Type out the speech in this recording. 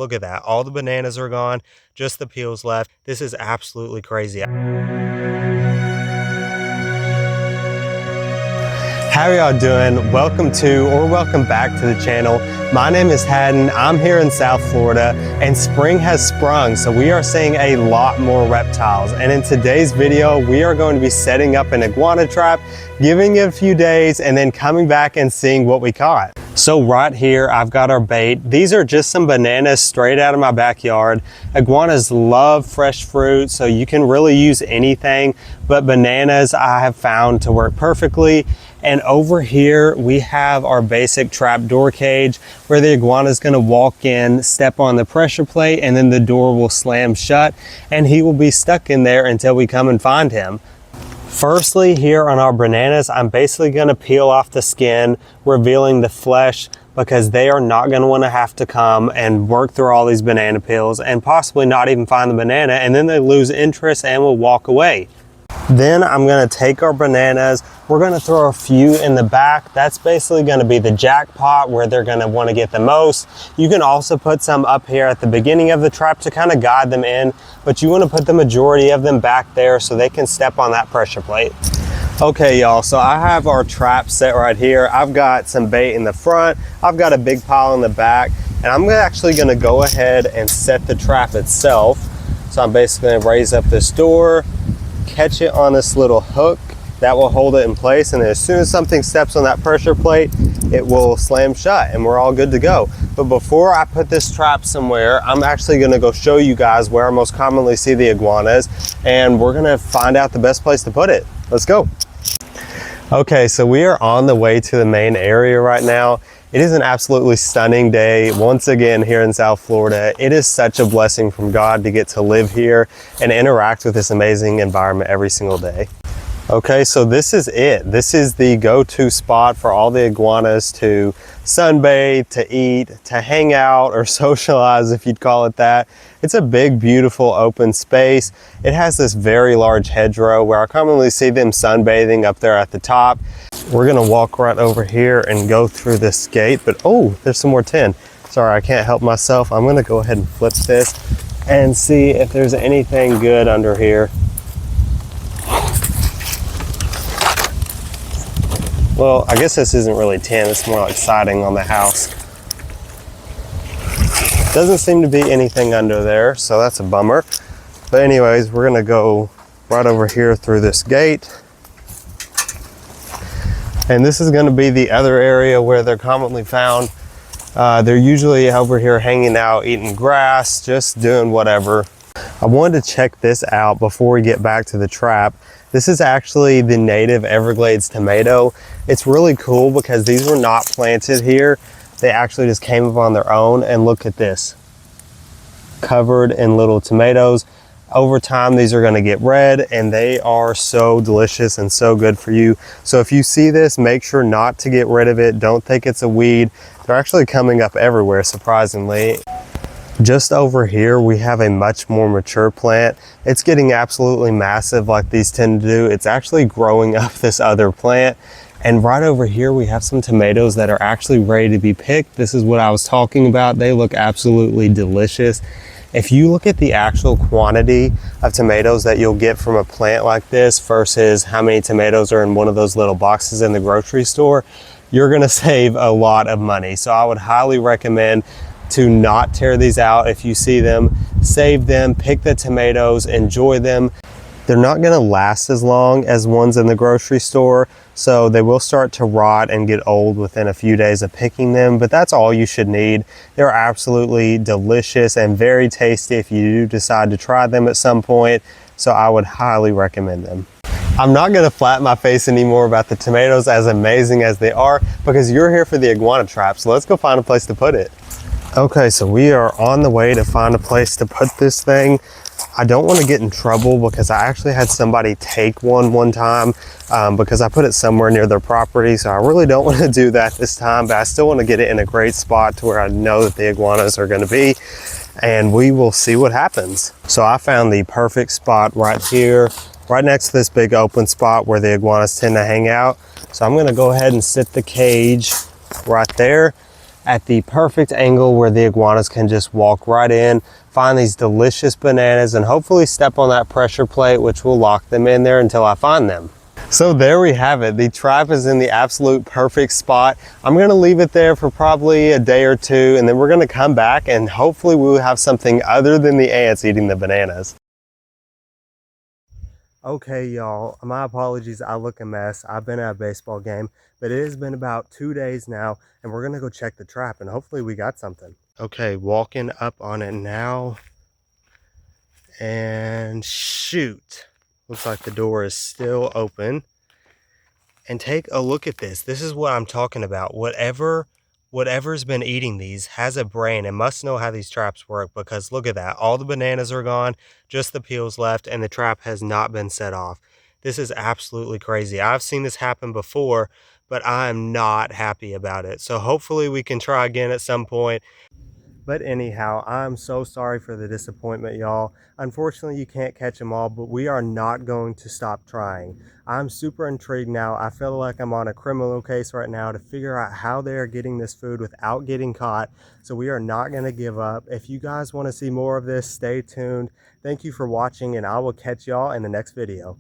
Look at that. All the bananas are gone, just the peels left. This is absolutely crazy. How are y'all doing? Welcome back to the channel. My name is Haddon. I'm here in South Florida and spring has sprung, so we are seeing a lot more reptiles. And in today's video, we are going to be setting up an iguana trap, giving it a few days, and then coming back and seeing what we caught. So right here, I've got our bait. These are just some bananas straight out of my backyard. Iguanas love fresh fruit, so you can really use anything, but bananas I have found to work perfectly. And over here, we have our basic trap door cage where the iguana is going to walk in, step on the pressure plate, and then the door will slam shut and he will be stuck in there until we come and find him. Firstly, here on our bananas, I'm basically going to peel off the skin, revealing the flesh, because they are not going to want to have to come and work through all these banana peels and possibly not even find the banana, and then they lose interest and will walk away. Then I'm going to take our bananas, we're going to throw a few in the back. That's basically going to be the jackpot where they're going to want to get the most. You can also put some up here at the beginning of the trap to kind of guide them in, but you want to put the majority of them back there so they can step on that pressure plate. Okay y'all, so I have our trap set right here. I've got some bait in the front, I've got a big pile in the back, and I'm actually going to go ahead and set the trap itself. So I'm basically going to raise up this door, catch it on this little hook that will hold it in place, and then as soon as something steps on that pressure plate, it will slam shut and we're all good to go. But before I put this trap somewhere, I'm actually going to go show you guys where I most commonly see the iguanas, and we're going to find out the best place to put it. Let's go. Okay, so we are on the way to the main area right now. It is an absolutely stunning day once again here in South Florida. It is such a blessing from God to get to live here and interact with this amazing environment every single day. Okay, so this is it. This is the go-to spot for all the iguanas to sunbathe, to eat, to hang out, or socialize, if you'd call it that. It's a big, beautiful open space. It has this very large hedgerow where I commonly see them sunbathing up there at the top. We're gonna walk right over here and go through this gate, but oh, there's some more tin. Sorry, I can't help myself. I'm gonna go ahead and flip this and see if there's anything good under here. Well, I guess this isn't really tin, it's more like siding on the house. Doesn't seem to be anything under there, so that's a bummer. But anyways, we're gonna go right over here through this gate. And this is gonna be the other area where they're commonly found. They're usually over here hanging out, eating grass, just doing whatever. I wanted to check this out before we get back to the trap. This is actually the native Everglades tomato. It's really cool because these were not planted here. They actually just came up on their own, and look at this. Covered in little tomatoes. Over time, these are gonna get red, and they are so delicious and so good for you. So if you see this, make sure not to get rid of it. Don't think it's a weed. They're actually coming up everywhere, surprisingly. Just over here, we have a much more mature plant. It's getting absolutely massive like these tend to do. It's actually growing up this other plant. And right over here, we have some tomatoes that are actually ready to be picked. This is what I was talking about. They look absolutely delicious. If you look at the actual quantity of tomatoes that you'll get from a plant like this versus how many tomatoes are in one of those little boxes in the grocery store, you're gonna save a lot of money. So I would highly recommend to not tear these out. If you see them, save them, pick the tomatoes, enjoy them. They're not gonna last as long as ones in the grocery store, so they will start to rot and get old within a few days of picking them, but that's all you should need. They're absolutely delicious and very tasty if you do decide to try them at some point, so I would highly recommend them. I'm not gonna flatten my face anymore about the tomatoes, as amazing as they are, because you're here for the iguana trap, so let's go find a place to put it. Okay, so we are on the way to find a place to put this thing. I don't want to get in trouble because I actually had somebody take one time because I put it somewhere near their property, so I really don't want to do that this time, but I still want to get it in a great spot to where I know that the iguanas are going to be, and we will see what happens. So I found the perfect spot right here, right next to this big open spot where the iguanas tend to hang out. So I'm going to go ahead and sit the cage right there. at the perfect angle where the iguanas can just walk right in, find these delicious bananas, and hopefully step on that pressure plate, which will lock them in there until I find them. So there we have it. The trap is in the absolute perfect spot. I'm gonna leave it there for probably a day or two, and then we're gonna come back and hopefully we will have something other than the ants eating the bananas. Okay, y'all, my apologies, I look a mess. I've been at a baseball game, but it has been about 2 days now, and we're gonna go check the trap and hopefully we got something. Okay, walking up on it now, and shoot. Looks like the door is still open. And take a look at this. This is what I'm talking about. Whatever's been eating these has a brain and must know how these traps work, because look at that. All the bananas are gone, just the peels left, and the trap has not been set off. This is absolutely crazy. I've seen this happen before, but I'm not happy about it. So hopefully we can try again at some point. But anyhow, I'm so sorry for the disappointment, y'all. Unfortunately, you can't catch them all, but we are not going to stop trying. I'm super intrigued now. I feel like I'm on a criminal case right now to figure out how they are getting this food without getting caught. So we are not going to give up. If you guys want to see more of this, stay tuned. Thank you for watching, and I will catch y'all in the next video.